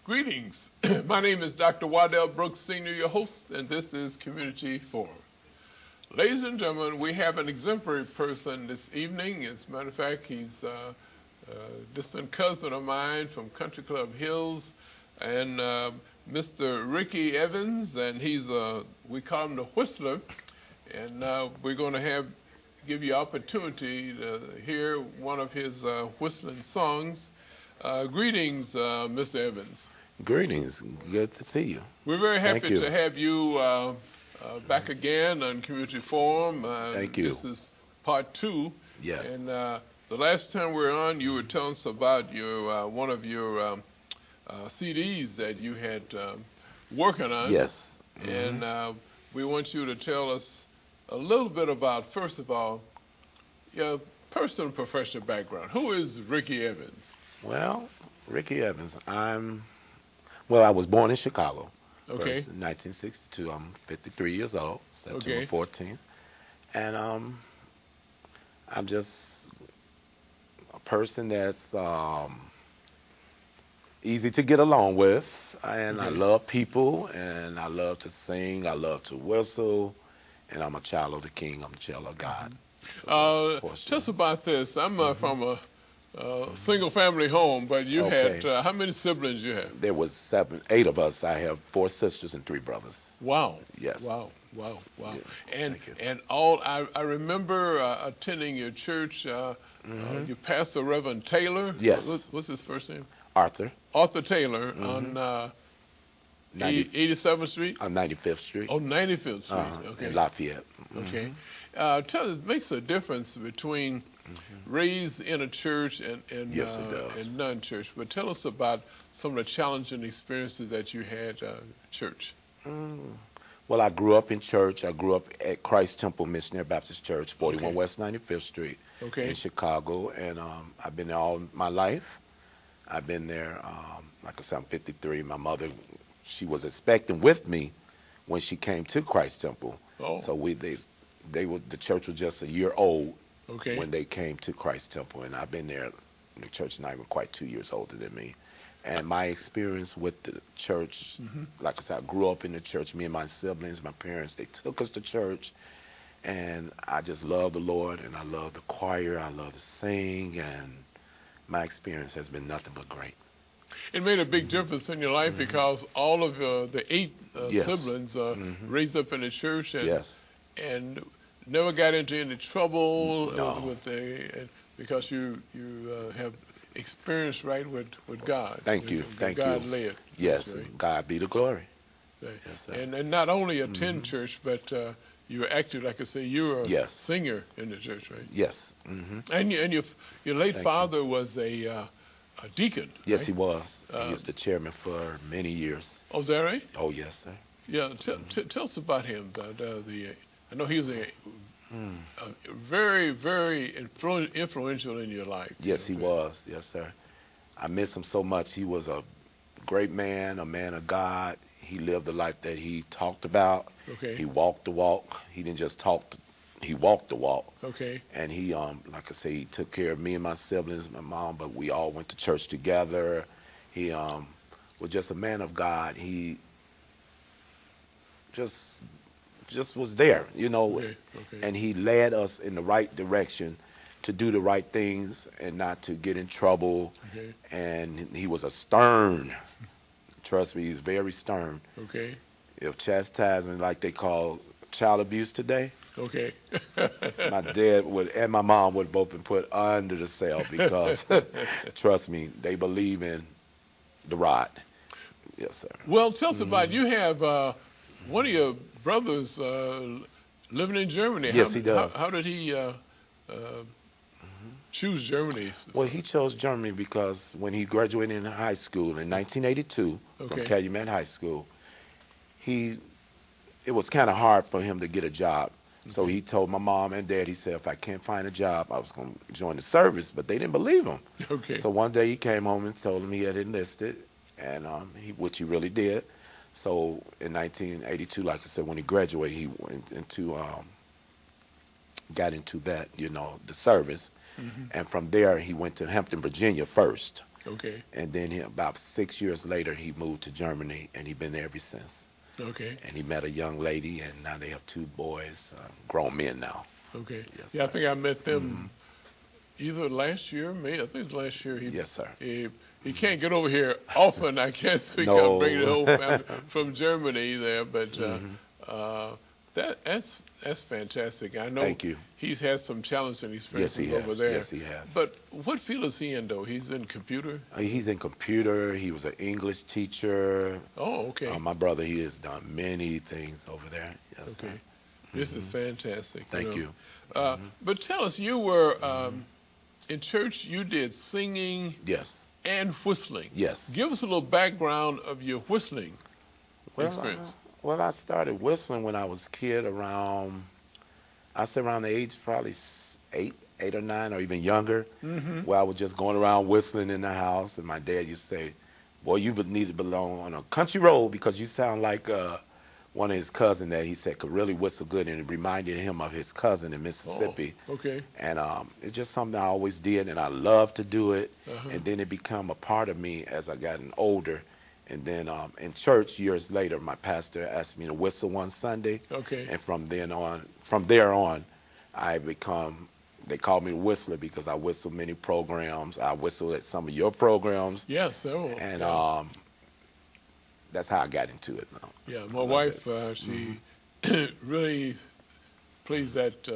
Greetings. My name is Dr. Waddell Brooks, Sr., your host, and this is Community Forum. Ladies and gentlemen, we have an exemplary person this evening. As a matter of fact, he's a distant cousin of mine from Country Club Hills, and Mr. Ricky Evans, and we call him the Whistler, and we're going to give you opportunity to hear one of his whistling songs. Greetings, Mr. Evans. Greetings. Good to see you. We're very happy you. to have you back again on Community Forum. Thank you. This is part 2. Yes. And the last time we were on, you were telling us about your one of your CDs that you had working on. Yes. And we want you to tell us a little bit about, first of all, your personal and professional background. Who is Ricky Evans? Well, Ricky Evans, I was born in Chicago. Okay. First in 1962. I'm 53 years old, September 14th. And I'm just a person that's easy to get along with. And I love people, and I love to sing, I love to whistle, and I'm a child of the King, I'm a child of God. So tell us about this. I'm from a single family home, but you had, how many siblings you have? There was 8 of us. I have 4 sisters and 3 brothers. Wow. Yes. Wow. Yeah. And Thank you. and I remember attending your church. Your pastor, Reverend Taylor. Yes. What's his first name? Arthur. Arthur Taylor on 87th Street? On 95th Street. Oh, 95th Street. Okay. In Lafayette. Okay. Tell us, it makes a difference between raised in a church and Yes, it does. and non-church. But tell us about some of the challenging experiences that you had at church. Well, I grew up in church. I grew up at Christ Temple Missionary Baptist Church, 41 Okay. West 95th Street Okay. in Chicago. And I've been there all my life. I've been there, like I said, I'm 53. My mother, she was expecting with me when she came to Christ Temple. Oh. So the church was just a year old when they came to Christ Temple, and I've been there. The church is not even quite 2 years older than me. And my experience with the church, like I said, I grew up in the church. Me and my siblings, my parents, they took us to church, and I just love the Lord, and I love the choir. I love to sing, and my experience has been nothing but great. It made a big difference in your life because all of the 8 Yes. siblings raised up in the church and never got into any trouble No. because you have experience with God. Thank you. Thank God you. led. Yes, Right. God be the glory. Right. Yes, sir. And not only attend church, but you were active, like I say, you were a singer in the church, right? Yes. And your late Thank father was a deacon. Yes, right? he was. He was the chairman for many years. Oh, is that right? Oh, yes, sir. Yeah. Tell us about him. I know he was a very, very influential in your life. Yes, he was. Yes, sir. I miss him so much. He was a great man, a man of God. He lived the life that he talked about. Okay. He walked the walk. He didn't just talk. He walked the walk. Okay. And he, like I say, he took care of me and my siblings, my mom, but we all went to church together. He was just a man of God. He just was there, you know, and he led us in the right direction to do the right things and not to get in trouble. Okay. And he was a stern, trust me, he's very stern. Okay. If chastisement, like they call child abuse today, Okay. my dad and my mom would both been put under the cell because, trust me, they believe in the rod. Yes, sir. Well, tell us about, you have one of your brothers living in Germany. Yes, he does. How did he choose Germany? Well, he chose Germany because when he graduated in high school in 1982 from Calumet High School, it was kind of hard for him to get a job. So he told my mom and dad, he said, if I can't find a job, I was going to join the service, but they didn't believe him. Okay. So one day he came home and told him he had enlisted, and which he really did. So in 1982, like I said, when he graduated, he went into, got into that, the service. And from there, he went to Hampton, Virginia first. Okay. And then about 6 years later, he moved to Germany, and he's been there ever since. Okay. And he met a young lady, and now they have 2 boys, grown men now. Okay. Yes, yeah, sir. I think I met them either last year, May. I think it was last year. Yes, sir. He can't get over here often, I guess, because No. bringing the whole family from Germany there. But that's fantastic. I know. Thank you. He's had some challenging experiences over there. Yes, he has. But what field is he in, though? He's in computer? He's in computer. He was an English teacher. Oh, okay. My brother, he has done many things over there. Yes, okay. Sir. This is fantastic. Thank you. But tell us, you were in church, you did singing Yes. and whistling. Yes. Give us a little background of your whistling experience. Well, I started whistling when I was a kid around the age probably 8 or 9 or even younger, where I was just going around whistling in the house, and my dad used to say, boy, you would need to belong on a country road because you sound like one of his cousins that he said could really whistle good, and it reminded him of his cousin in Mississippi. Oh, okay. And it's just something I always did, and I loved to do it, and then it became a part of me as I gotten older. And then in church years later, my pastor asked me to whistle one Sunday. Okay. And from there on, they called me a whistler because I whistled many programs. I whistled at some of your programs. Yes, several. And that's how I got into it now. Yeah, my wife, she really plays that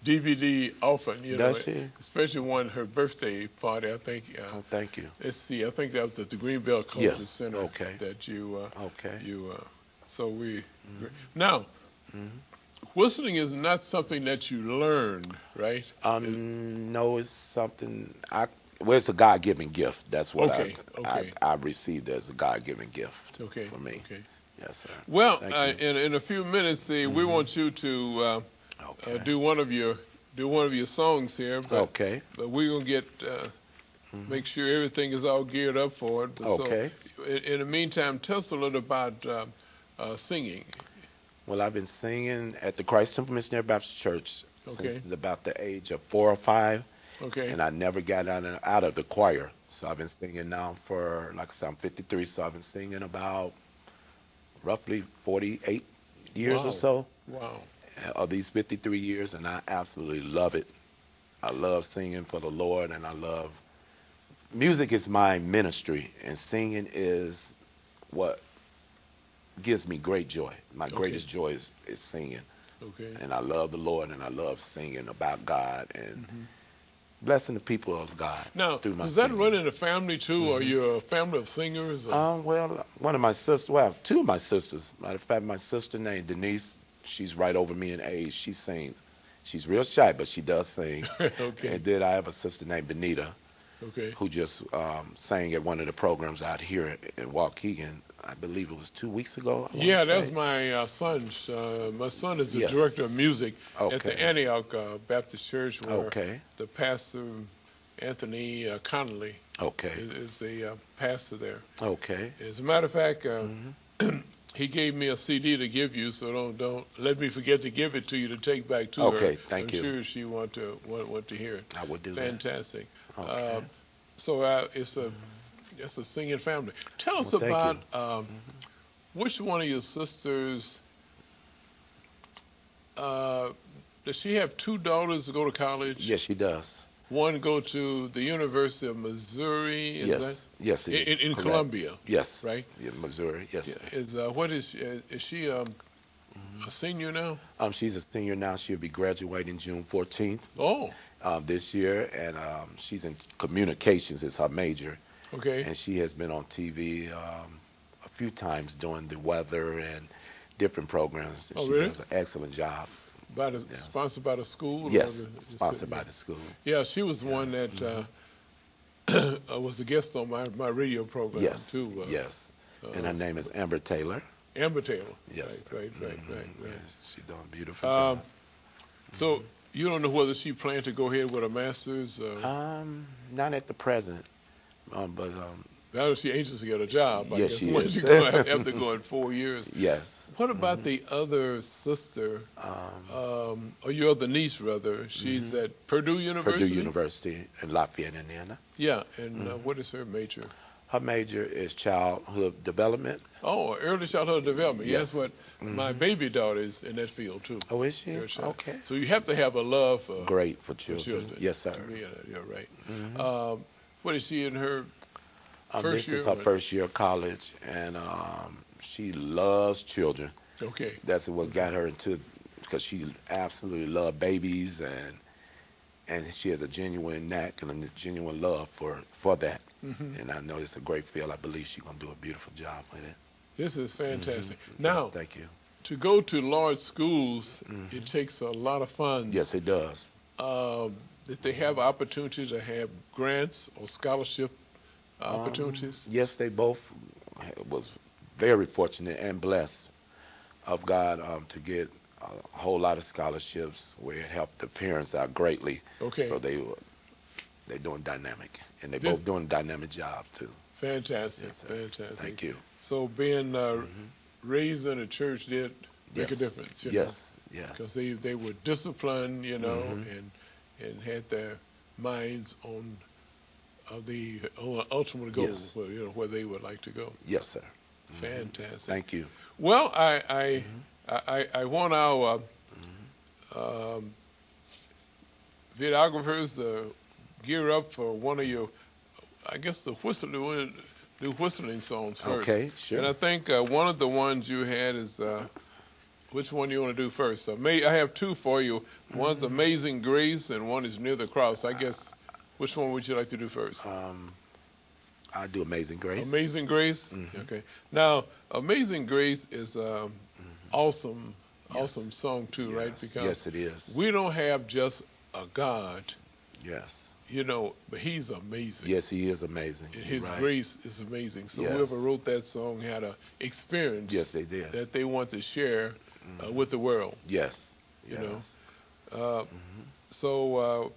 DVD often, Does she? especially one her birthday party. I think. Thank you. Let's see. I think that was at the Greenbelt Cultural Center. Okay. That you. Okay. So we. Now, whistling is not something that you learned, right? No, it's something it's a God-given gift. That's what I received as a God-given gift for me. Okay. Yes, sir. Well, in a few minutes, we want you to do one of your songs here. But, but we're gonna get make sure everything is all geared up for it. But okay. So, in the meantime, tell us a little about singing. Well, I've been singing at the Christ Temple Missionary Baptist Church since about the age of 4 or 5. Okay. And I never got out of the choir. So I've been singing now for, like I said, I'm 53, so I've been singing about roughly 48 years or so. Wow. Of these 53 years, and I absolutely love it. I love singing for the Lord, and music is my ministry, and singing is what gives me great joy. My greatest joy is singing. Okay. And I love the Lord, and I love singing about God and blessing the people of God. Now, through my does that singing. run in the family too? Are you a family of singers? Well, one of my sisters, two of my sisters. Matter of fact, my sister named Denise, she's right over me in age. She sings. She's real shy, but she does sing. Okay. And then I have a sister named Benita, okay, who just sang at one of the programs out here in Waukegan. I believe it was 2 weeks ago. Yeah, that's my son. My son is the director of music at the Antioch Baptist Church, where the pastor, Anthony Connolly, is the pastor there. Okay. As a matter of fact, he gave me a CD to give you, so don't let me forget to give it to you to take back to her. Okay, thank you. I'm sure she want to hear it. I would do Fantastic. that. Okay. So it's a singing family. Tell us about which one of your sisters. Does she have 2 daughters to go to college? Yes, she does. One go to the University of Missouri. Yes, in Columbia. Yes, right. Yeah, Missouri. Yes. Is she a senior now? She's a senior now. She'll be graduating June 14th. Oh. This year, and she's in communications. Is her major. Okay. And she has been on TV a few times doing the weather and different programs. And oh, she really? does an excellent job. Sponsored by the school? Yes, sponsored by the school. Yeah, she was one that was a guest on my radio program too. Yes, and her name is Amber Taylor. Amber Taylor. Yes. Right. She's doing a beautiful job. So you don't know whether she planned to go ahead with a master's? Not at the present, but Now she anxious to get a job. I Yes, guess she once is. you go after going 4 years. Yes. What about the other sister, or your other niece rather? She's at Purdue University. Purdue University in Lafayette, Indiana. Yeah, and what is her major? Her major is childhood development. Oh, early childhood development. Yes. Yes, what my baby daughter is in that field too. Oh, is she? Okay. So you have to have a love for Great for children. Yes, sir. Yeah, you're right. What is she in her first this year? is her first year of college, and she loves children. Okay. That's what got her into, because she absolutely loved babies, and she has a genuine knack and a genuine love for that. And I know it's a great field. I believe she's going to do a beautiful job with it. This is fantastic. Now, yes, thank you. To go to large schools, it takes a lot of funds. Yes, it does. That they have opportunities to have grants or scholarship opportunities? Yes, they both was very fortunate and blessed of God to get a whole lot of scholarships where it helped the parents out greatly. Okay. So they're doing dynamic, and they both doing a dynamic job too. Fantastic, Yes, fantastic. Thank you. So being raised in a church did make a difference. Yes, yes. Because they were disciplined, and had their minds on the ultimate goal, where they would like to go. Yes, sir. Fantastic. Thank you. Well, I want our videographers to gear up for one of your, I guess do whistling songs first. Okay, sure. And I think one of the ones you had is, which one you want to do first? I have two for you. One's Amazing Grace and one is Near the Cross. I guess, which one would you like to do first? I do Amazing Grace. Amazing Grace? Okay. Now, Amazing Grace is awesome song too, right? Because yes, it is. we don't have just a God. Yes. But He's amazing. Yes, He is amazing. And His grace is amazing. So whoever wrote that song had an experience. Yes, they did. That they want to share with the world. Yes. You know. So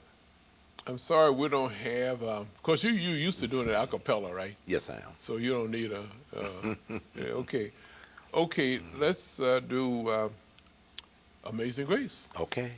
I'm sorry we don't have. Of course, you used to doing it a cappella, right? Yes, I am. So you don't need a. Okay. Okay. Let's do Amazing Grace. Okay.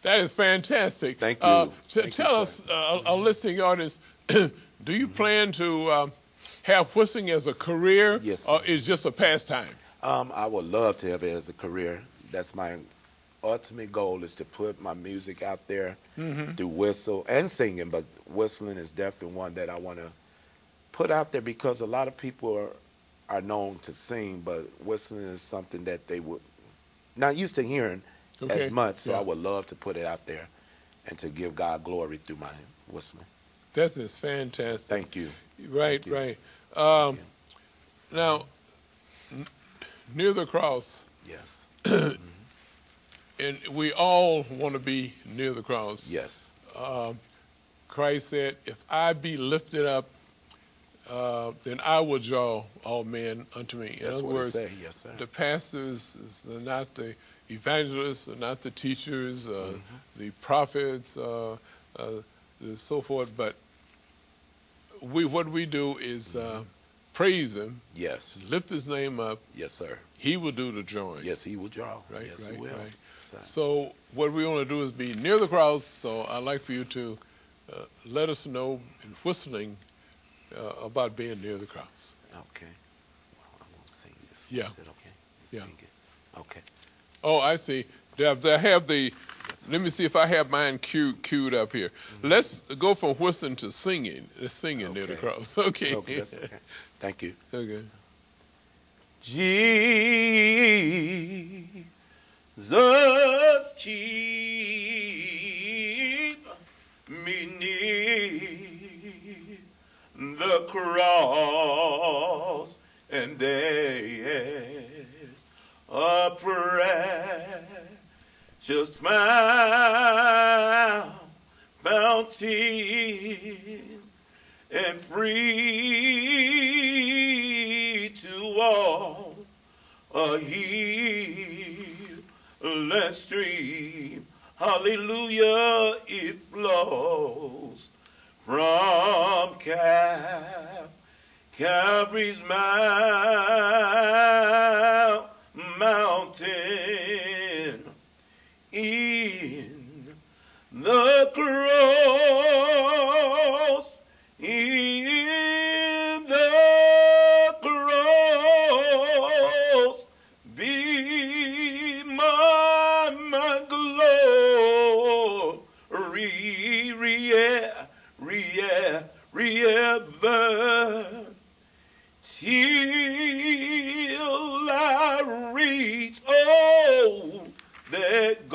That is fantastic. Thank you. Tell us, our listening audience, do you plan to have whistling as a career, Yes, or is just a pastime? I would love to have it as a career. That's my ultimate goal, is to put my music out there, do whistle and singing, but whistling is definitely one that I want to put out there, because a lot of people are known to sing, but whistling is something that they would not used to hearing as much. So I would love to put it out there and to give God glory through my whistling. That is fantastic. Thank you. Right, Thank you. right. Now, near the cross. Yes. And we all want to be near the cross. Yes. Christ said, if I be lifted up, then I will draw all men unto me. In other words, yes, sir. the pastors are not the evangelists, are not the teachers, the prophets, so forth, but what we do is praise him. Yes. Lift his name up. Yes, sir. He will do the drawing. Yes, he will draw. Right, yes, right, he will. right. Yes, so what we want to do is be near the cross. So I'd like for you to let us know in whistling about being near the cross. Okay. Well, I'm going to sing this. Yeah. Is it okay? Yeah. Sing it. Okay. Oh, I see. They have the. Let me see if I have mine queued up here. Let's go from whistling to singing. Singing near the cross. Okay. Okay, that's okay. Thank you. Okay. Jesus, keep me near the cross, and there's a precious fountain, and free to all a healing stream. Hallelujah, it flows from Calvary's mountain. In the cross, in the cross, be my glory, ever, till I reach, oh, that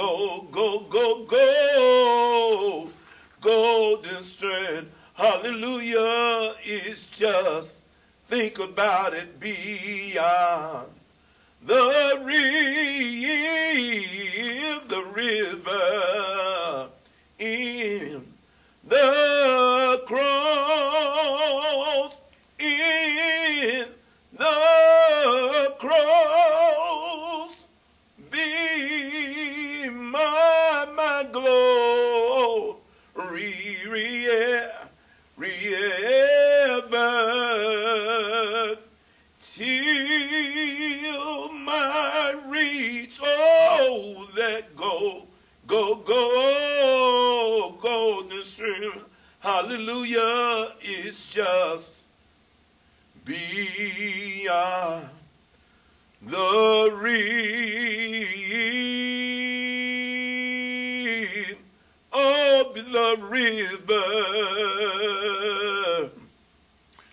golden strand. Hallelujah, it's just, think about it, beyond the river, in the cross, in the cross, be my glory, ever, till my reach, oh, that golden stream. Hallelujah, it's just beyond the river.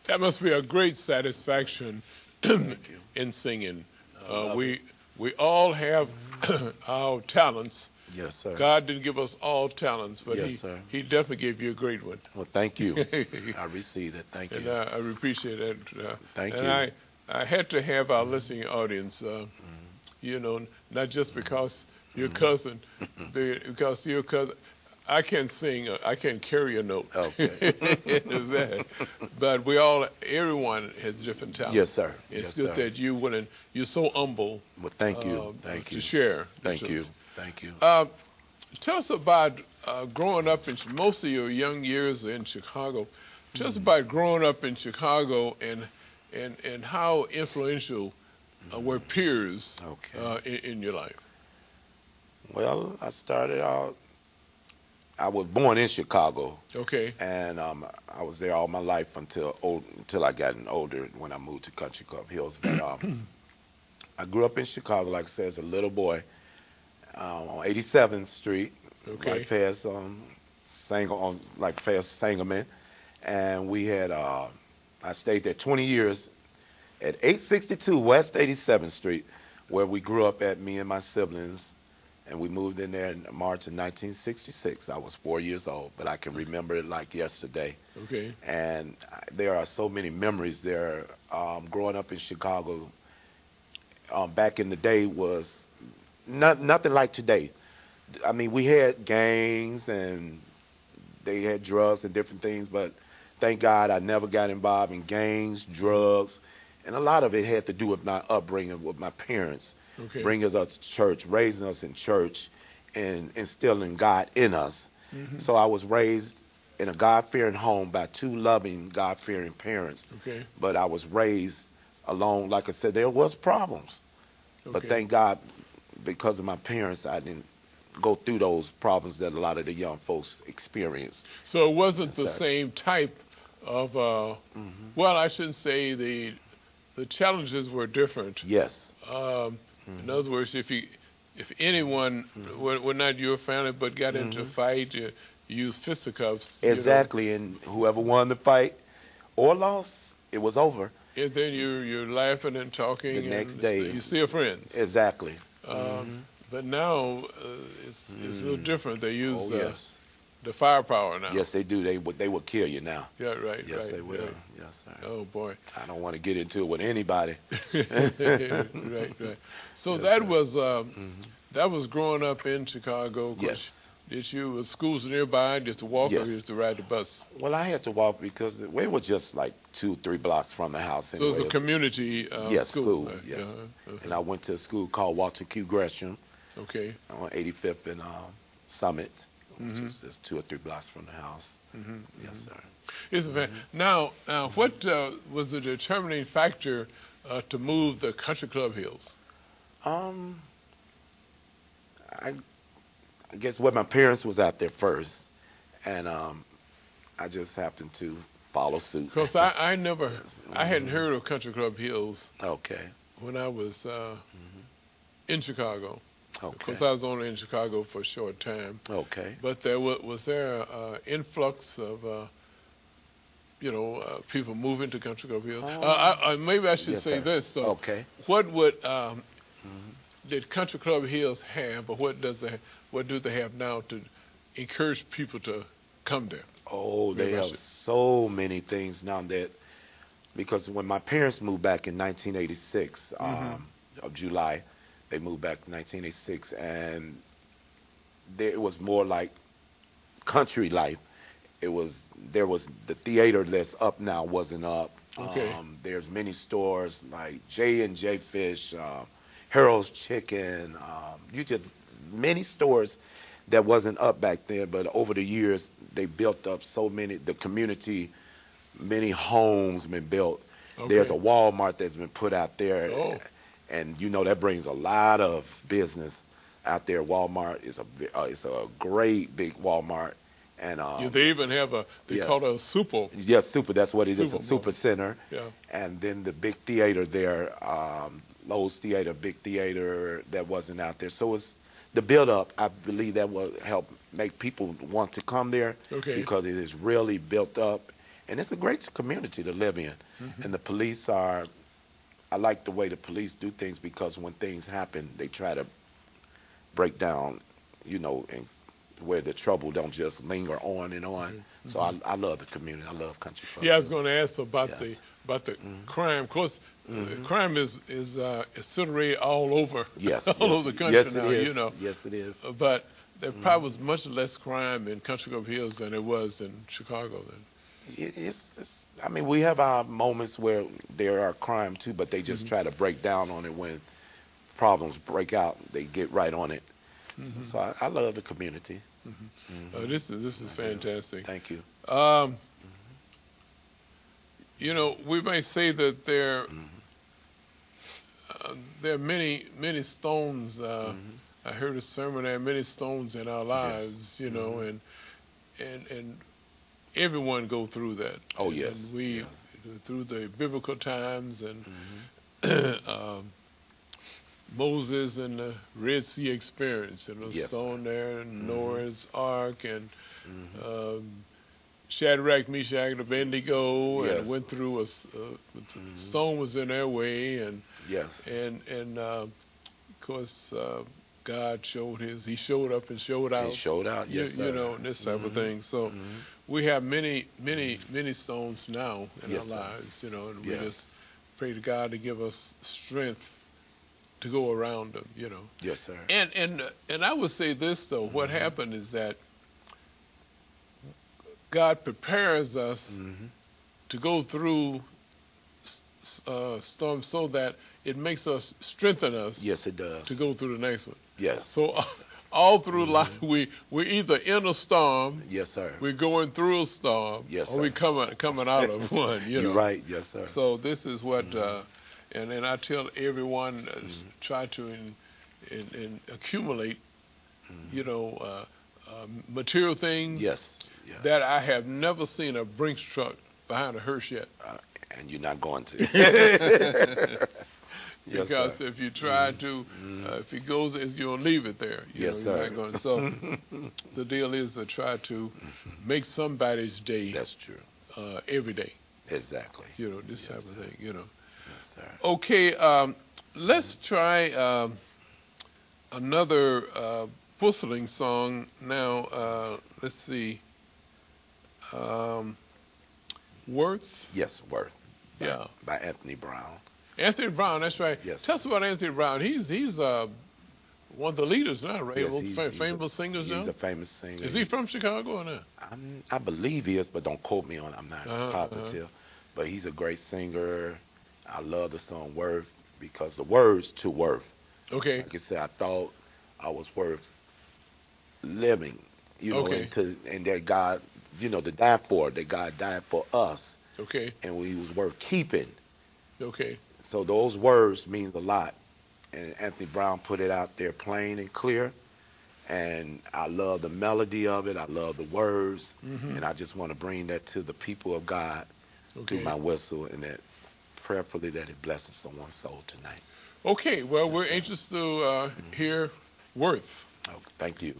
That must be a great satisfaction in singing. We all have our talents. Yes, sir. God didn't give us all talents, but yes, he definitely gave you a great one. Well, thank you. I received it. Thank you. And I appreciate that. Thank you. And I had to have our listening audience, you know, not just because your cousin, because your cousin. I can't sing. I can't carry a note. Okay. But everyone has different talents. Yes, sir. It's yes, good sir. that you're so humble. Well, thank you. Thank you. To share. Thank you. Thank you. Tell us about growing up in most of your young years in Chicago. Tell us about growing up in Chicago and how influential were peers in your life. Well, I started out. I was born in Chicago. Okay. And I was there all my life until I got older when I moved to Country Club Hills. But I grew up in Chicago, like I said, as a little boy on 87th Street, right past Sangamon. And we had I stayed there 20 years at 862 West 87th Street, where we grew up at, me and my siblings. And we moved in there in March of 1966. I was 4 years old, but I can remember it like yesterday. Okay. And there are so many memories there. Growing up in Chicago, back in the day was nothing like today. I mean, we had gangs and they had drugs and different things, but thank God I never got involved in gangs, drugs, and a lot of it had to do with my upbringing with my parents, bringing us to church, raising us in church, and instilling God in us. So I was raised in a God-fearing home by two loving, God-fearing parents. But I was raised alone. Like I said, there was problems. But thank God, because of my parents, I didn't go through those problems that a lot of the young folks experienced. So it wasn't the same type of, well, I shouldn't say the challenges were different. Yes. In other words, if anyone, were not your family, but got into a fight, you used fisticuffs. Exactly, and whoever won the fight or lost, it was over. And then you're laughing and talking. The next day. You're still friends. Exactly. But now it's a little different. They use the firepower now. Yes, they do. They will kill you now. Yeah, right. Yes, right, they will. Right. Yes, sir. Oh boy. I don't want to get into it with anybody. Right. So yes, that was that was growing up in Chicago. Yes. Did you, with schools nearby, just to walk or you used to ride the bus? Well, I had to walk because we were just like 2-3 blocks from the house. Anyway. So it's a community school. Yes. And I went to a school called Walter Q. Gresham. Okay. On 85th and Summit, which was just 2 or 3 blocks from the house. Yes, sir. It's now, what was the determining factor to move the Country Club Hills? I guess my parents was out there first, and I just happened to follow suit. Because I hadn't heard of Country Club Hills. Okay. When I was in Chicago. Okay. Because I was only in Chicago for a short time. Okay. But there was there influx of people moving to Country Club Hills. Maybe I should say this. So okay. What would did Country Club Hills have, or what do they have now to encourage people to come there? Oh, they have so many things now that, because when my parents moved back in 1986 of July, they moved back in 1986, and it was more like country life. There was the theater that's up now wasn't up. Okay. There's many stores like J&J Fish, Harold's Chicken, many stores that wasn't up back then, but over the years they built up so many, the community, many homes been built. There's a Walmart that's been put out there, and that brings a lot of business out there. Walmart is it's a great big Walmart, and they even have they call it a super. Yes, super. That's what it is. A super center. Yeah. And then the big theater there. Lowe's Theater, big theater that wasn't out there. So it's the build up. I believe that will help make people want to come there because it is really built up, and it's a great community to live in. And the police I like the way the police do things, because when things happen, they try to break down, and where the trouble don't just linger on and on. So I love the community. I love Country Club. Yeah, I was going to ask about the crime. Of course, crime is accelerated all over, all over the country now. It is. Yes, it is. But there probably was much less crime in Country Club Hills than it was in Chicago then. I mean, we have our moments where there are crime too, but they just try to break down on it when problems break out. They get right on it. So I love the community. This is fantastic. Thank you. We may say that there are many stones. I heard a sermon. There are many stones in our lives, and everyone go through that. Oh, yes. And we through the biblical times and Moses and the Red Sea experience, stone there, and Noah's Ark, and Shadrach, Meshach, and Abednego, and went through a stone was in their way, and of course God he showed up and showed out. He showed out, yes, sir. And this type of thing. So we have many stones now in our lives, and we just pray to God to give us strength to go around them, you know. Yes, sir. And I would say this though: what happened is that God prepares us to go through storms so that it makes us strengthen us. Yes, it does. To go through the next one. Yes. So all through life, we're either in a storm. Yes, sir. We're going through a storm. Yes, or sir. we coming out of one. You know. You're right. Yes, sir. So this is what, and then I tell everyone, try to accumulate, you know, material things. Yes. Yes. That I have never seen a Brinks truck behind a hearse yet. And you're not going to. Because yes, if you try to, if it goes, you're gonna leave it there. Yes, know, sir. You're not gonna, so the deal is to try to make somebody's day. That's true. Every day. Exactly. You know, this type of thing. You know. Yes, sir. Okay, let's try another whistling song now. Let's see. Worth. Yes, Worth. By Anthony Brown. Anthony Brown, that's right. Yes. Tell us about Anthony Brown. He's one of the leaders now, right? Yes, famous singers now. He's a famous singer. Is he from Chicago or not? I believe he is, but don't quote me on it. I'm not positive. But he's a great singer. I love the song Worth because the words to Worth. Okay. Like I said, I thought I was worth living, you know, and that God, you know, to die for, that God died for us. Okay. And we was worth keeping. Okay. So those words mean a lot. And Anthony Brown put it out there plain and clear. And I love the melody of it. I love the words. And I just want to bring that to the people of God through my whistle, and that prayerfully that it blesses someone's soul tonight. Okay. Well, we're anxious to hear Worth. Oh, thank you.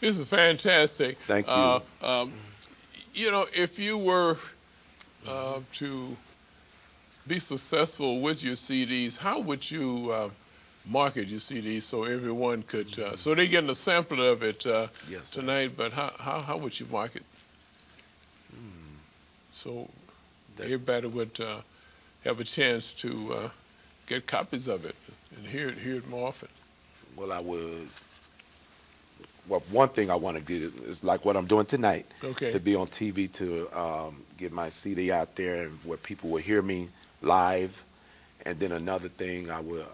This is fantastic. Thank you. You know, if you were to be successful with your CDs, how would you market your CDs so everyone could, so they're getting a sample of it tonight, but how would you market? So everybody would have a chance to get copies of it and hear it more often. Well, I would well, one thing I want to do is like what I'm doing tonight, Okay. to be on TV, to get my CD out there and where people will hear me live. And then another thing, I will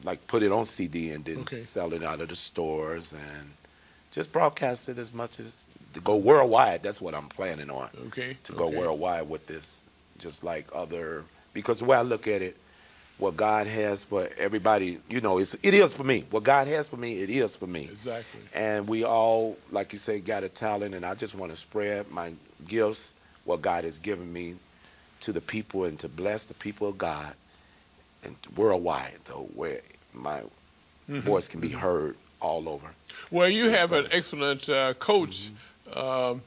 like put it on CD and then Okay. sell it out of the stores and just broadcast it as much as to go worldwide. That's what I'm planning on. Okay. To go worldwide with this, just like other, because the way I look at it, what God has for everybody, you know, it is for me. What God has for me, it is for me. Exactly. And we all, like you say, got a talent, and I just want to spread my gifts, what God has given me, to the people and to bless the people of God, and worldwide, though, where my voice can be heard all over. Well, you have an excellent coach, a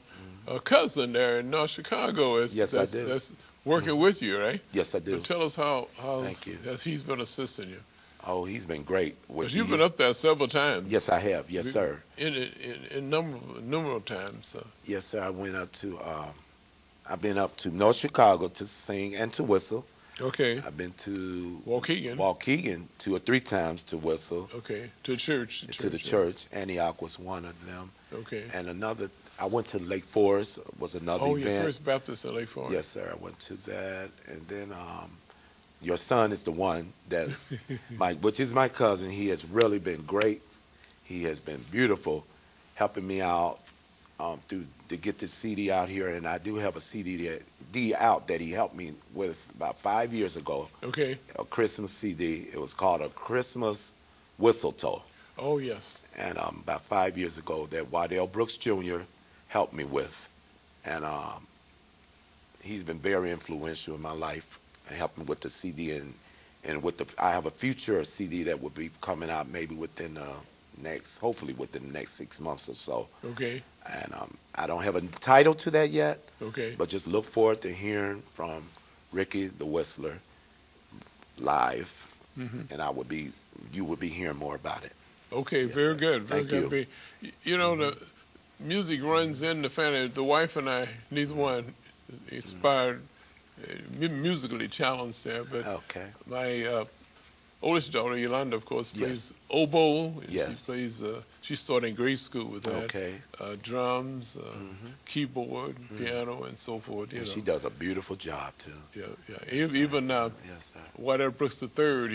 cousin there in North Chicago. Yes, I do. That's working with you, right? Yes, I do. So tell us how Thank you. he's been assisting you. Oh, he's been great. Because you've been up there several times. Yes, I have. Yes, sir. In numerous times. Yes, sir. I went up to, I've been up to North Chicago to sing and to whistle. Okay. I've been to Waukegan 2 or 3 times to whistle. Okay. To church. To the church. Antioch was one of them. Okay. And another, I went to Lake Forest, was another event. Oh, your First Baptist in Lake Forest. Yes, sir. I went to that. And then your son is the one that, which is my cousin. He has really been great. He has been beautiful, helping me out to get this CD out here. And I do have a CD out that he helped me with about 5 years ago. Okay. A Christmas CD. It was called A Christmas Whistletoe. Oh, yes. And about 5 years ago, that Waddell Brooks Jr. helped me with. And he's been very influential in my life and helping with the CD. And with I have a future CD that will be coming out maybe within hopefully within the next 6 months or so. Okay. And I don't have a title to that yet. Okay. But just look forward to hearing from Ricky the Whistler live. And you will be hearing more about it. Okay, yes, very good. Very Thank good. You know, the music runs in the family. The wife and I, neither one inspired, musically challenged there. But my oldest daughter, Yolanda, of course, plays oboe. Yes. She plays. She started in grade school with that. Okay. Drums, keyboard, piano, and so forth. And she does a beautiful job too. Yeah, yeah. Even Waddell Brooks III,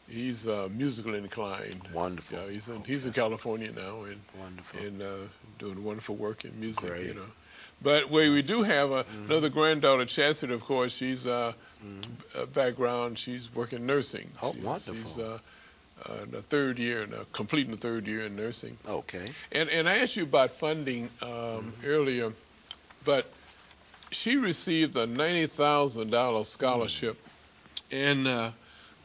he's musically inclined. Wonderful. Yeah, he's in California now and doing wonderful work in music. Great. You know. But we do have another granddaughter, Chastity. Of course, she's background. She's working nursing. Oh, wonderful. She's in the third year, completing the third year in nursing. Okay. And I asked you about funding earlier, but she received a $90,000 scholarship, and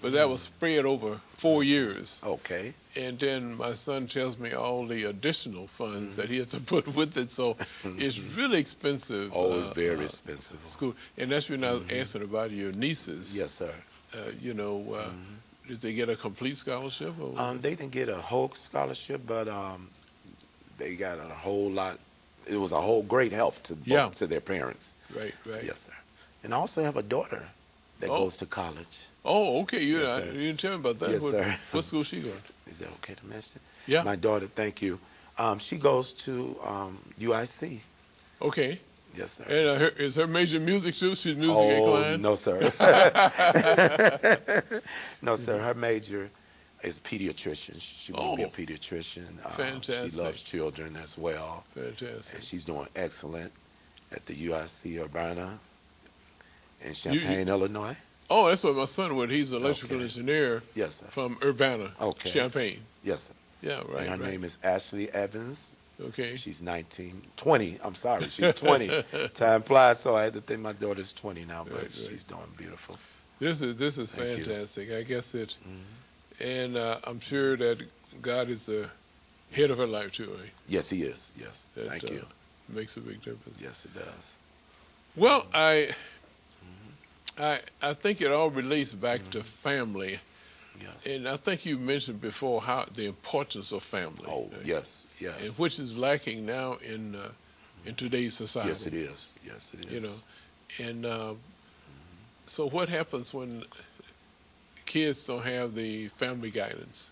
but that was spread over 4 years. Okay. And then my son tells me all the additional funds that he has to put with it, so it's really expensive. Oh, it's very expensive. School, and that's when I was asking about your nieces. Yes, sir. You know, did they get a complete scholarship? Or they didn't get a whole scholarship, but they got a whole lot. It was a whole great help to to their parents. Right, right. Yes, sir. And I also have a daughter that goes to college. Oh, okay. You didn't tell me about that. Yes, sir. What school she going to? Is that okay to mention? Yeah. My daughter, thank you. She goes to UIC. Okay. Yes, sir. And is her major music too? She's music inclined? No, sir. No, sir. Her major is pediatrician. She will be a pediatrician. Fantastic. She loves children as well. Fantastic. And she's doing excellent at the UIC Urbana in Champaign, Illinois. Oh, that's what my son went. He's an electrical engineer. Yes, sir. From Urbana, Champaign. Yes, sir. Yeah, right. And her name is Ashley Evans. Okay. She's 20. I'm sorry, she's 20. Time flies, so I had to think my daughter's 20 now, but she's doing beautiful. This is fantastic. I guess it, and I'm sure that God is the head of her life too, right? Yes, He is. Yes. Thank you. Makes a big difference. Yes, it does. Well, I think it all relates back to family. Yes. And I think you mentioned before how the importance of family. Oh, yes, yes. And which is lacking now in today's society. Yes, it is. Yes, it is. You know, and so what happens when kids don't have the family guidance?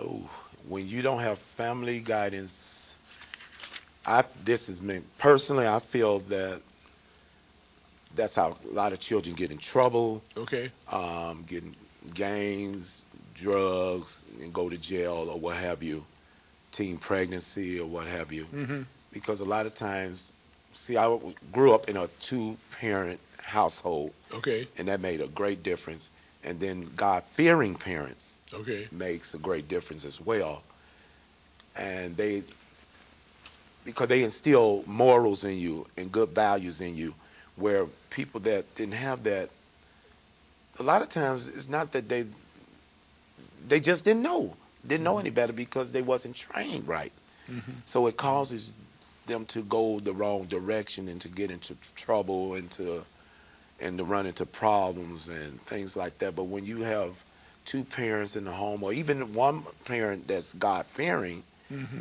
Oh, when you don't have family guidance, this is me personally. I feel that that's how a lot of children get in trouble. Okay. Getting gangs, drugs, and go to jail or what have you. Teen pregnancy or what have you. Mm-hmm. Because a lot of times, see, I grew up in a two-parent household. Okay. And that made a great difference. And then God-fearing parents okay. makes a great difference as well. And because they instill morals in you and good values in you, where people that didn't have that, a lot of times it's not that they just didn't know any better because they wasn't trained right. Mm-hmm. So it causes them to go the wrong direction and to get into trouble and to run into problems and things like that. But when you have two parents in the home, or even one parent that's God-fearing, mm-hmm.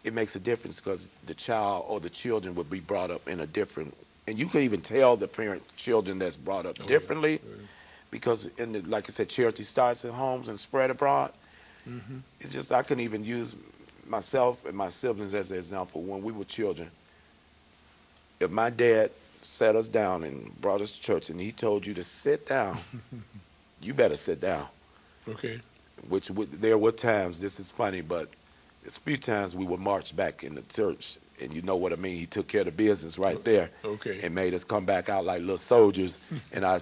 it makes a difference because the child or the children would be brought up in a different, and you can even tell the children that's brought up differently, because like I said, charity starts at homes and spread abroad. Mm-hmm. It's just, I can even use myself and my siblings as an example. When we were children, if my dad sat us down and brought us to church and he told you to sit down, you better sit down. Okay. There were times, this is funny, but there's a few times we would march back in the church, and you know what I mean. He took care of the business right there. Okay. And made us come back out like little soldiers. And our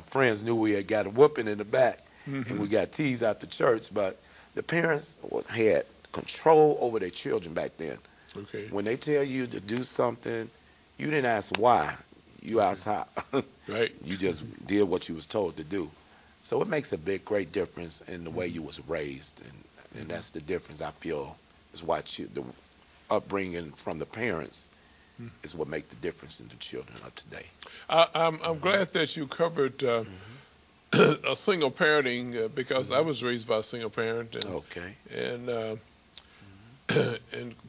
friends knew we had got a whooping in the back, mm-hmm. and we got teased out the church. But the parents had control over their children back then. Okay. When they tell you to do something, you didn't ask why. You asked how. Right. You just did what you was told to do. So it makes a great difference in the way you was raised, and that's the difference I feel is why the upbringing from the parents is what make the difference in the children of today. I'm glad that you covered a single parenting because I was raised by a single parent. And, okay. And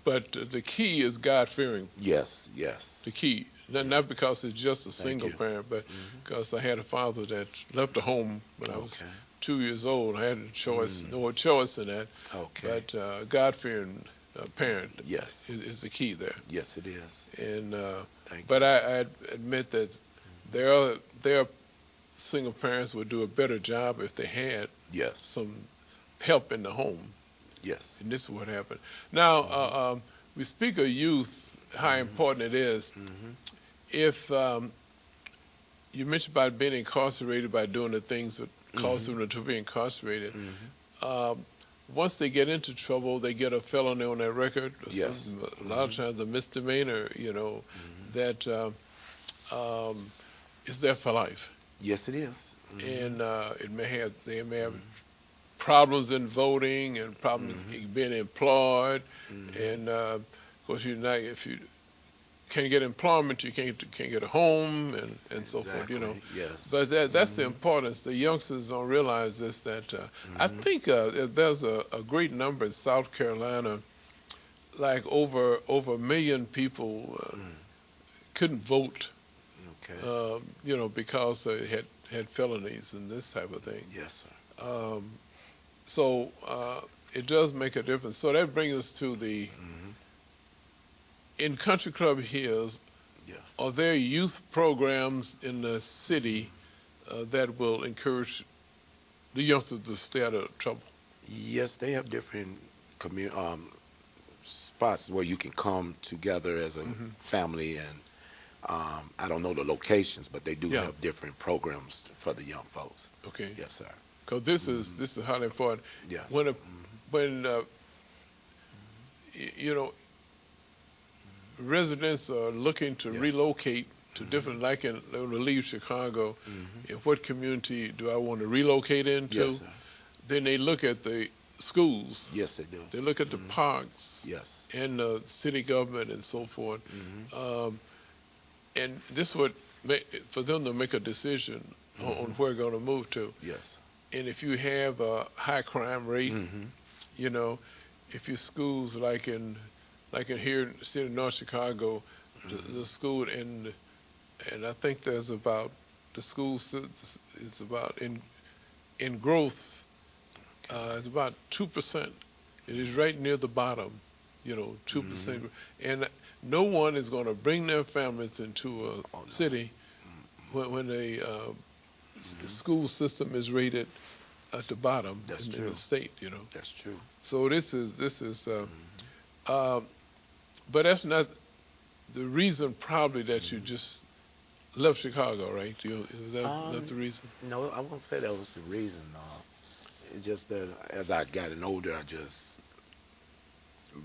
but the key is God-fearing. Yes, yes. The key, not because it's just a single parent, but because I had a father that left the home when I was 2 years old. I had a choice, no choice in that. Okay. But God-fearing parent, yes, is the key there. Yes, it is. And but I admit that there are single parents would do a better job if they had some help in the home. Yes. And this is what happened. Now, we speak of youth, how important it is. If you mentioned about being incarcerated by doing the things that cause them to be incarcerated, once they get into trouble, they get a felony on their record. Yes. A lot of times a misdemeanor, that is there for life. Yes, it is. And they may have problems in voting and problems being employed, and of course if you can't get employment, you can't get a home and so forth. Yes. But that's the importance. The youngsters don't realize this. That I think there's a great number in South Carolina, like over 1 million people couldn't vote. Okay. Because they had felonies and this type of thing. Yes, sir. So it does make a difference. So that brings us to the in Country Club Hills. Yes. Are there youth programs in the city that will encourage the youngsters to stay out of trouble? Yes, they have different spots where you can come together as a family, and I don't know the locations, but they do have different programs for the young folks. Okay. Yes, sir. Because this is highly important. Yes. When residents are looking to relocate to different, like in leave Chicago, in what community do I want to relocate into? Yes, sir. Then they look at the schools. Yes, they do. They look at the parks. Yes. And the city government and so forth. And this would for them to make a decision on where they're going to move to. Yes. And if you have a high crime rate, if your schools like in here in the city of North Chicago, the school and I think there's about the school is about in growth. It's about 2% It is right near the bottom, 2%. And no one is going to bring their families into a city when the school system is rated at the bottom in the state, That's true. So this is, but that's not the reason probably that you just left Chicago, right? Is that the reason? No, I won't say that was the reason. It's just that as I gotten older,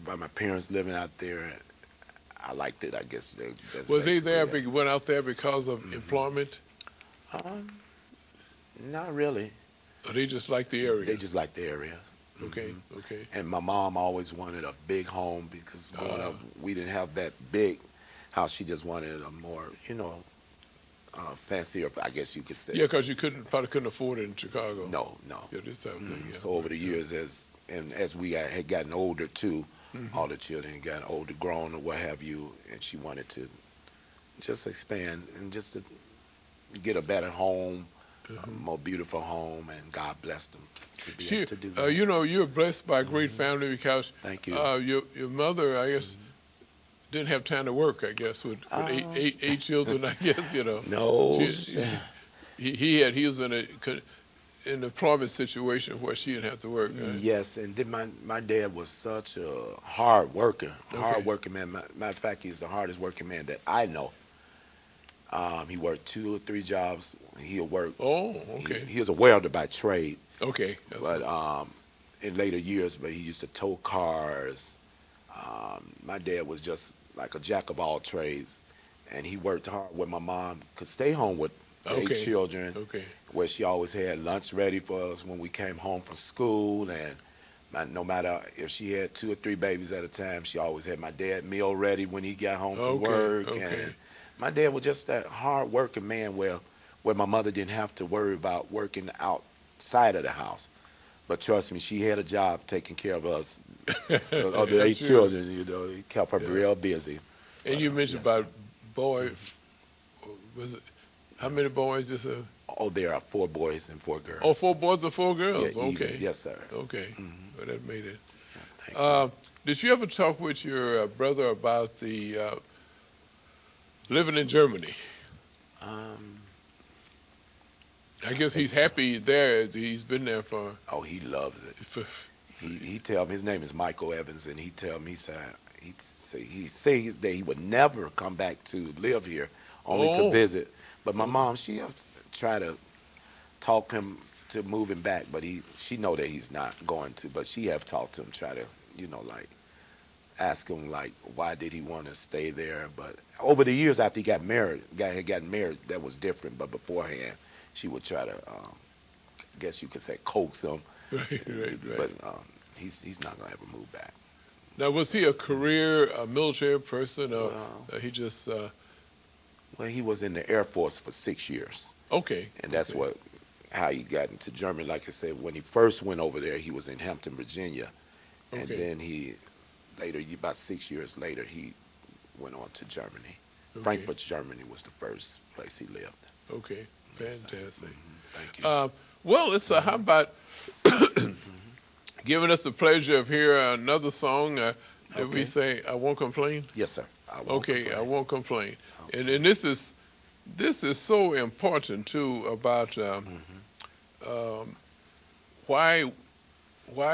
by my parents living out there, I liked it. I guess was they there? Went out there because of employment? Not really. Or they just like the area? They just like the area. Okay, okay. And my mom always wanted a big home because we didn't have that big house. She just wanted a more, fancier, I guess you could say. Yeah, because you probably couldn't afford it in Chicago. No. Yeah, this type of thing. Yeah. So over the years, as we had gotten older too, all the children had gotten older, grown, or what have you, and she wanted to just expand and just to get a better home, a more beautiful home, and God blessed them to be able to do that. You're blessed by a great family because thank you. Your mother, I guess, didn't have time to work, I guess, with eight children, I guess, No. He was in an employment situation where she didn't have to work. Right? Yes, and then my dad was such a hard worker, hard-working man. Matter of fact, he's the hardest working man that I know. He worked 2 or 3 jobs. He'll work. Oh, okay. He was a welder by trade. Okay. But in later years, he used to tow cars. My dad was just like a jack of all trades, and he worked hard where my mom could stay home with 8 children, where she always had lunch ready for us when we came home from school, and no matter if she had 2 or 3 babies at a time, she always had my dad meal ready when he got home from work. And my dad was just that hard-working man where my mother didn't have to worry about working outside of the house. But trust me, she had a job taking care of us, of the 8 children. He kept her real busy. And you mentioned about boys. Was it? How many boys? There are 4 boys and 4 girls. Oh, 4 boys and 4 girls. Yeah, okay. Even. Yes, sir. Okay. Well, that made it. Yeah, did you ever talk with your brother about the living in Germany? I guess he's happy there. He's been there for. Oh, he loves it. He tell me his name is Michael Evans, and he tell me he says that he would never come back to live here, only to visit. But my mom, she try to talk him to moving back, but she know that he's not going to. But she have talked to him, try to ask him why did he want to stay there. But over the years after he got married, that was different. But beforehand, she would try to, I guess you could say, coax him. Right. But he's not gonna ever move back. Now, was he a career military person, or he just? Well, he was in the Air Force for 6 years. Okay. And that's how he got into Germany. Like I said, when he first went over there, he was in Hampton, Virginia, and then about 6 years later, he went on to Germany. Frankfurt, Germany was the first place he lived. Okay, fantastic. Thank you. Well, how about giving us the pleasure of hearing another song? Did we say "I Won't Complain"? Yes, sir. I won't complain. And this is so important too about why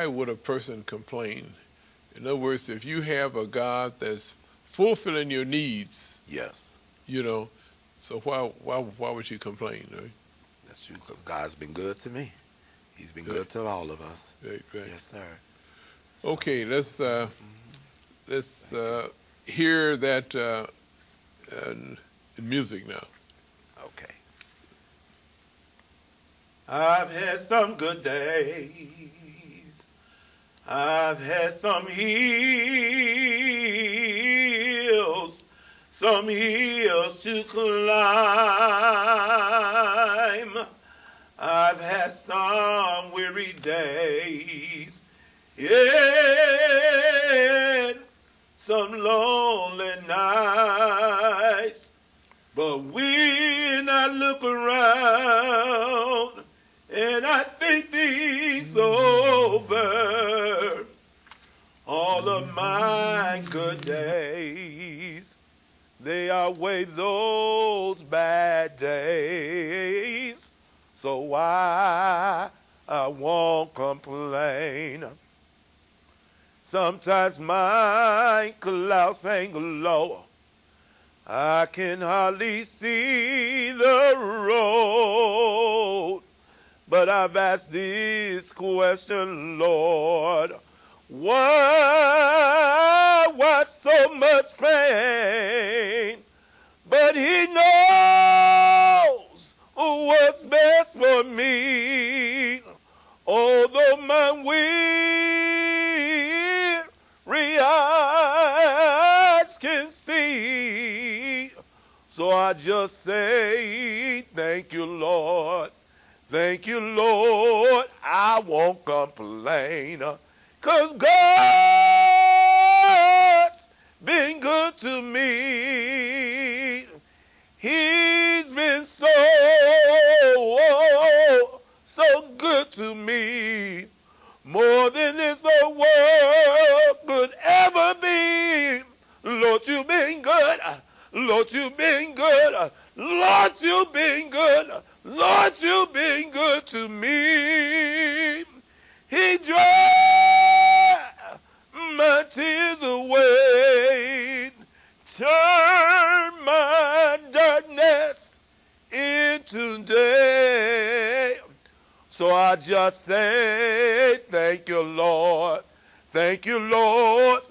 would a person complain? In other words, if you have a God that's fulfilling your needs, yes, so why would you complain? Right? That's true, because God's been good to me. He's been good to all of us. Right. Yes, sir. Okay, let's hear that in music now. Okay. I've had some good days. I've had some hills to climb. I've had some weary days. Yeah, some lonely nights. But when I look around and I think things over, days. They outweigh those bad days. So I won't complain. Sometimes my clouds hang low. I can hardly see the road. But I've asked this question, Lord, why so much pain? But he knows what's best for me. Although my weary eyes can see. So I just say, thank you, Lord. Thank you, Lord, I won't complain, 'cause God's been good to me. He's been so good to me, more than this whole world could ever be. Lord, you've been good. Lord, you've been good. Lord, you've been good. Lord, you've been good to me. He dried my tears away, turned my darkness into day. So I just say, thank you, Lord. Thank you, Lord.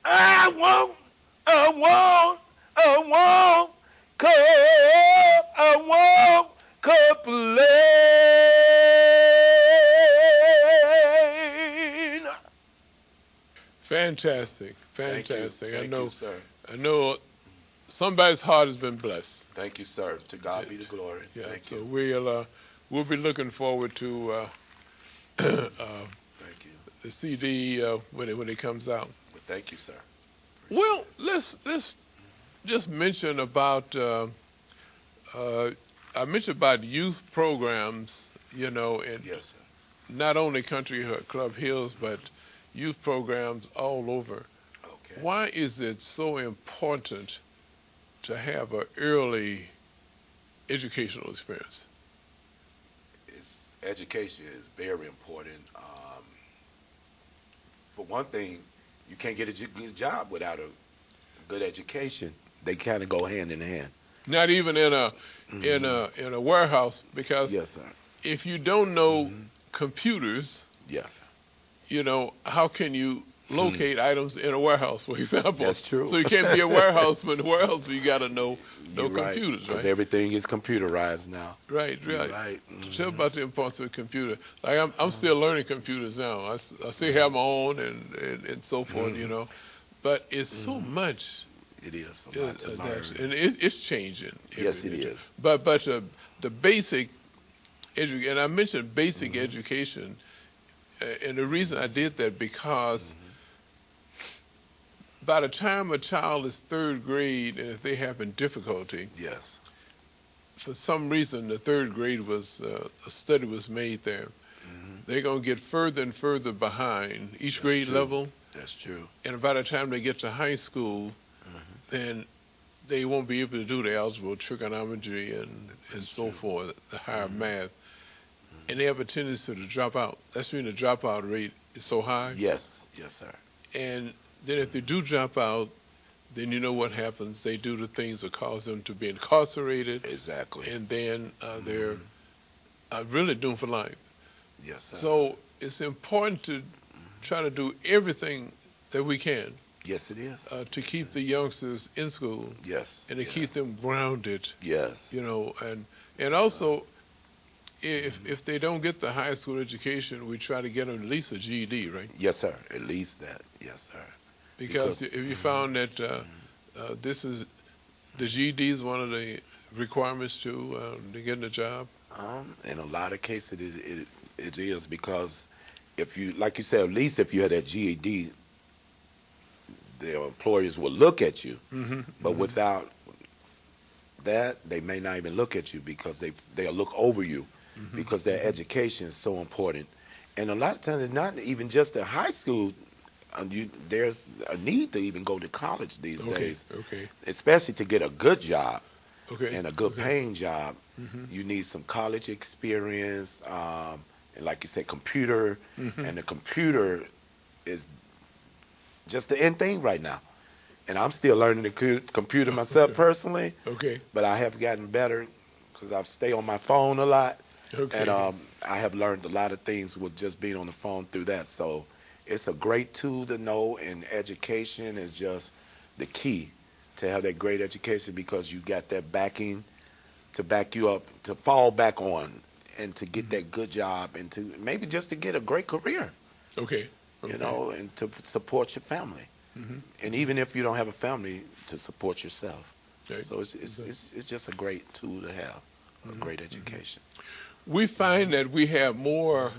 I won't complain. Fantastic, fantastic. Thank you, sir. I know somebody's heart has been blessed. Thank you, sir. To God be the glory. Yeah. Thank So you. we'll be looking forward to Thank you. the CD when it comes out. Thank you, sir. Well, let's just mention about I mentioned about youth programs, you know, and yes, sir. not only Country Club Hills, but youth programs all over. Okay. Why is it so important to have an early educational experience? Education is very important. For one thing, you can't get a good job without a good education. They kind of go hand in hand. Not even in a warehouse, because yes, sir. If you don't know computers, yes, you know, how can you locate items in a warehouse, for example? That's true. So you can't be a warehouseman. You got to know You're computers, right? Because everything is computerized now. Right. Right. Tell about the importance of a computer. Like I'm still learning computers now. I still have my own and so forth, you know. But it's so much. It is a lot to learn. And it's changing. Yes, it is. But the basic education, and I mentioned basic education, and the reason I did that because by the time a child is third grade, and if they having difficulty, yes, for some reason the third grade was a study was made there, they're gonna get further and further behind each grade level. That's true. And by the time they get to high school, then they won't be able to do the algebra, trigonometry, and so forth, the higher math. And they have a tendency to drop out. That's when the dropout rate is so high. Yes, yes, sir. And then if they do drop out, then you know what happens. They do the things that cause them to be incarcerated. Exactly. And then they're really doomed for life. Yes, sir. So it's important to try to do everything that we can. Yes, it is. To keep the youngsters in school. Yes. And to keep them grounded. Yes. You know, and also, if they don't get the high school education, we try to get them at least a GED, right? Yes, sir. At least that. Yes, sir. Because if you found that the GED is one of the requirements to getting a job. In a lot of cases, it is because if you, like you said, at least if you had that GED, the employers will look at you. But without that, they may not even look at you because they'll look over you because their education is so important. And a lot of times, it's not even just the high school there's a need to even go to college these days, Okay. especially to get a good job Okay. and a good Okay. paying job. You need some college experience, and like you said, computer, and the computer is just the end thing right now. And I'm still learning the computer myself personally, Okay. but I have gotten better because I stay on my phone a lot, and Okay. I have learned a lot of things with just being on the phone through that. So it's a great tool to know, and education is just the key to have that great education because you got that backing to back you up, to fall back on, and to get that good job, and to maybe just to get a great career, Okay. you know, and to support your family. And even if you don't have a family, to support yourself. Okay. So it's just a great tool to have, a great education. We find that we have more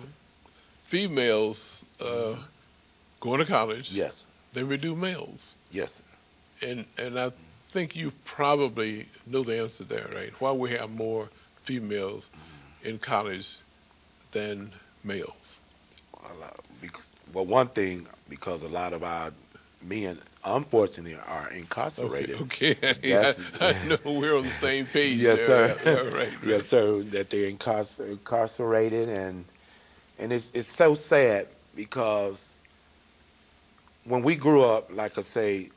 females going to college Yes, than we do males. yes. And I think you probably know the answer there, right? Why we have more females in college than males. Well, one thing, because a lot of our men, unfortunately, are incarcerated. Okay. That's, I know we're on the same page yes, there. sir. Yeah, right. Yes, sir. That they're incarcerated, and it's so sad because when we grew up, like I say,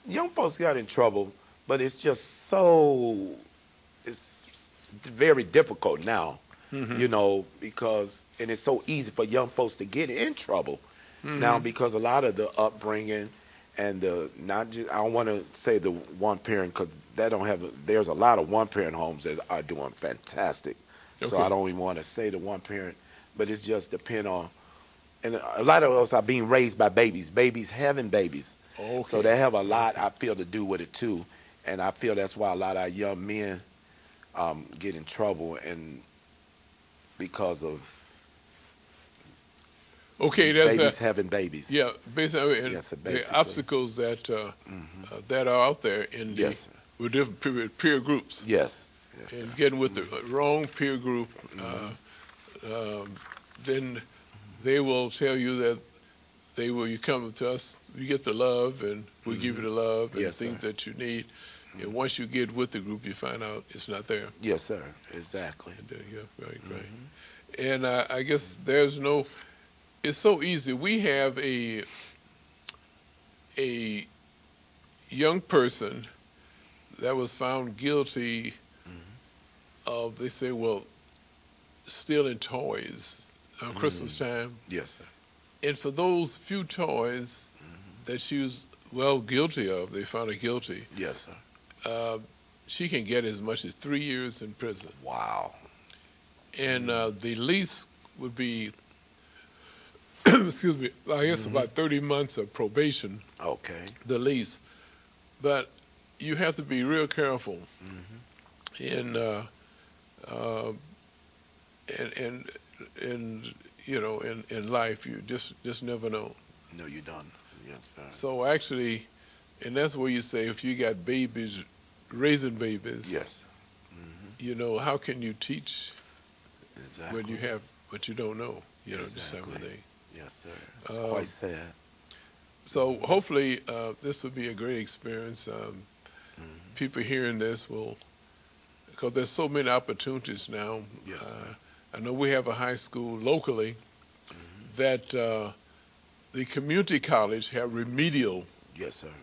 young folks got in trouble, but it's just it's very difficult now, you know, because, and it's so easy for young folks to get in trouble now because a lot of the upbringing and the, not just, I don't want to say the one parent because that don't have, there's a lot of one parent homes that are doing fantastic. So I don't even want to say the one parent, but it's just depend on, and a lot of us are being raised by babies having babies. Okay. So they have a lot, I feel, to do with it too. And I feel that's why a lot of our young men get in trouble, and because of babies having babies. Yeah, basically, and Yes, the obstacles that that are out there in the with different peer groups. Yes. Yes, and sir. getting with the wrong peer group, then they will tell you that you come to us, you get the love, and we give you the love and Yes, things sir. that you need. And once you get with the group, you find out it's not there. Yes, sir. Exactly. And, yeah, right. And I guess there's no. It's so easy. We have a young person that was found guilty of, they say, well, stealing toys on Christmas time. Yes, sir. And for those few toys that she was guilty of, they found her guilty. Yes, sir. She can get as much as 3 years in prison. Wow. And the lease would be, excuse me, I guess about 30 months of probation. Okay. The lease. But you have to be real careful in you know, in life. You just never know. No, you don't. Yes, sir. So actually, and that's where you say, if you got babies, raising babies, Yes. you know, how can you teach Exactly. when you have what you don't know? You know, this type of Exactly. thing. Yes, sir. It's quite sad. So hopefully, this will be a great experience. People hearing this will, because there's so many opportunities now. Yes, sir. I know we have a high school locally that the community college have remedial Yes, sir.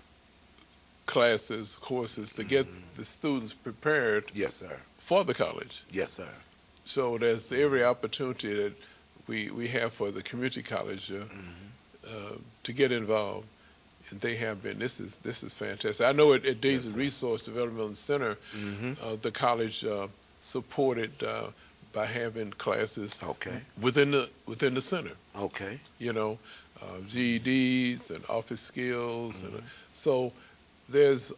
classes, courses to get the students prepared Yes, sir. for the college. Yes, sir. So there's every opportunity that we have for the community college to get involved, and they have been. This is fantastic. I know at Daisy Resource Development Center, the college supported by having classes within the center. Okay. You know, GEDs and office skills, and so there's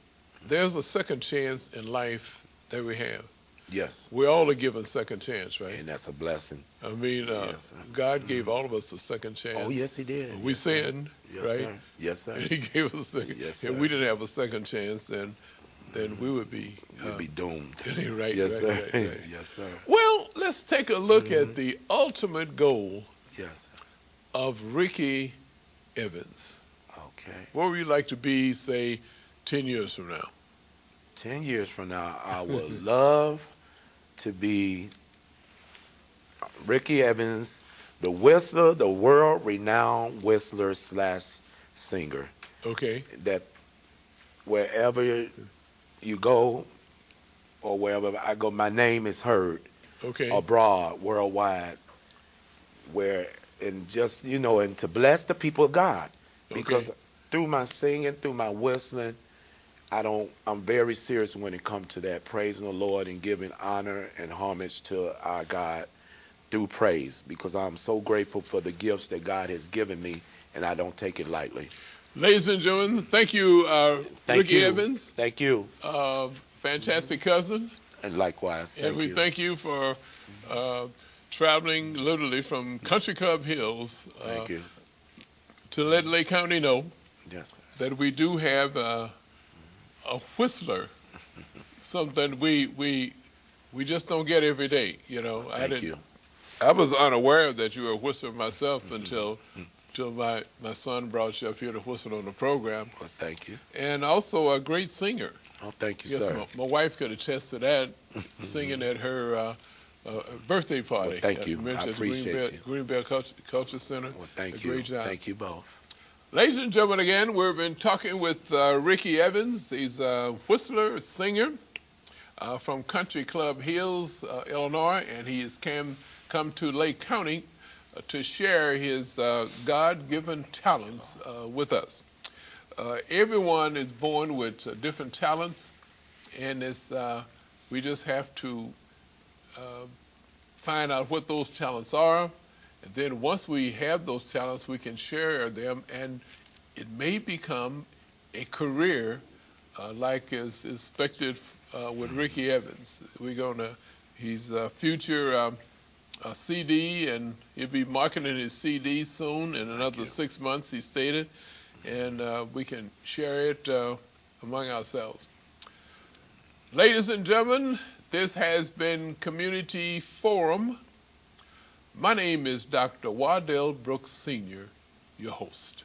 a second chance in life that we have. Yes. We all are given second chance, right? And that's a blessing. I mean, God gave all of us a second chance. Oh, yes, He did. We sinned, right? Sir. Yes, sir. And He gave us a second. Yes, sir. If we didn't have a second chance, then we would be doomed. right. Yes, sir. Right. Yes, sir. Well, let's take a look at the ultimate goal Yes, sir. of Ricky Evans. Okay. What would you like to be, say, 10 years from now? 10 years from now, I would love to be Ricky Evans, the whistler, the world-renowned whistler / singer. Okay. That wherever you go or wherever I go, my name is heard. Okay. Abroad, worldwide, where and just and to bless the people of God, because through my singing, through my whistling, I'm very serious when it comes to that, praising the Lord and giving honor and homage to our God through praise, because I'm so grateful for the gifts that God has given me, and I don't take it lightly. Ladies and gentlemen, thank you, Ricky Evans. Thank you. Fantastic cousin. And likewise, and we thank you for traveling literally from Country Club Hills to let Lake County know that we do have a whistler, something we just don't get every day. Thank you. I was unaware that you were a whistler myself until my son brought you up here to whistle on the program. Well, thank you. And also a great singer. Oh, thank you, yes, sir. My wife could attest to that, singing at her birthday party. Well, thank you. I appreciate you. Greenbelt Culture Center. Well, thank you. Great job. Thank you both. Ladies and gentlemen, again, we've been talking with Ricky Evans. He's a whistler, a singer from Country Club Hills, Illinois, and he has come to Lake County to share his God-given talents with us. Everyone is born with different talents, and we just have to find out what those talents are, and then once we have those talents, we can share them, and it may become a career like is expected with Ricky Evans. He's a future CD, and he'll be marketing his CD soon, in another 6 months, he stated, and we can share it among ourselves. Ladies and gentlemen, this has been Community Forum. My name is Dr. Waddell Brooks Sr., your host.